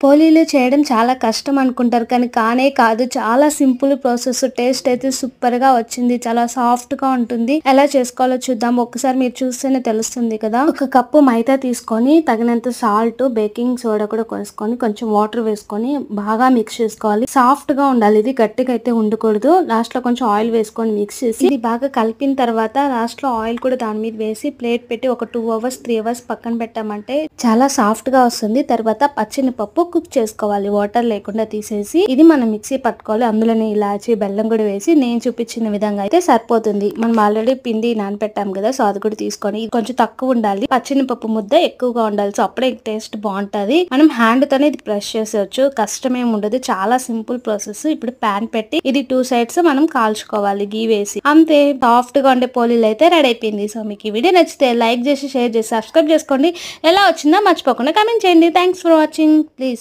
పోలీలు చేయడం చాలా కష్టం అనుకుంటారు. కానీ కానే కాదు. చాలా సింపుల్ ప్రాసెస్. టేస్ట్ అయితే సూపర్‌గా వచ్చింది. చాలా సాఫ్ట్‌గా ఉంటుంది. ఎలా చేసుకోవాలో చూద్దాం. ఒక్కసారి మీరు చూస్తేనే తెలుస్తుంది కదా! ఒక కప్పు మైదా తీసుకొని, తగినంత సాల్ట్, బేకింగ్ సోడా కూడా వేసుకొని, కొంచెం వాటర్ వేసుకొని బాగా మిక్స్ చేసుకోవాలి. సాఫ్ట్‌గా ఉండాలి. ఇది గట్టిగా అయితే ఉండకూడదు. లాస్ట్‌లో కొంచెం ఆయిల్ వేసుకొని మిక్స్ చేసి, ఇది బాగా కలిపిన తర్వాత లాస్ట్‌లో ఆయిల్ కూడా దాని మీద వేసి ప్లేట్ పెట్టి ఒక 2 అవర్స్, 3 అవర్స్ పక్కన పెట్టామంటే చాలా సాఫ్ట్‌గా వస్తుంది. తర్వాత పచ్చినిపప్పు కుక్ చేసుకోవాలి. వాటర్ లేకుండా తీసేసి ఇది మనం మిక్సీ పట్టుకోవాలి. అందులోనే ఇలాచి, బెల్లం కూడా వేసి నేను చూపించిన విధంగా అయితే సరిపోతుంది. మనం ఆల్రెడీ పిండి నానపెట్టాం కదా! సో అది కూడా తీసుకొని ఇది కొంచెం తక్కువ ఉండాలి. పచ్చినిపప్పు ముద్ద ఎక్కువగా ఉండాలి. సో అప్పుడే టేస్ట్ బాగుంటది. మనం హ్యాండ్ తోనే ఇది ప్రెస్ చేసేయచ్చు. కష్టమేం ఉండదు. చాలా సింపుల్ ప్రాసెస్. ఇప్పుడు ప్యాన్ పెట్టి ఇది 2 సైడ్స్ మనం కాల్చుకోవాలి గీ వేసి. అంతే సాఫ్ట్ గా ఉండే పోలీలు అయితే రెడీ అయిపోయింది. సో మీకు ఈ వీడియో నచ్చితే లైక్ చేసి, షేర్ చేసి, సబ్స్క్రైబ్ చేసుకోండి. ఎలా వచ్చిందో మర్చిపోకుండా కామెంట్ చేయండి. Thanks for watching. ప్లీజ్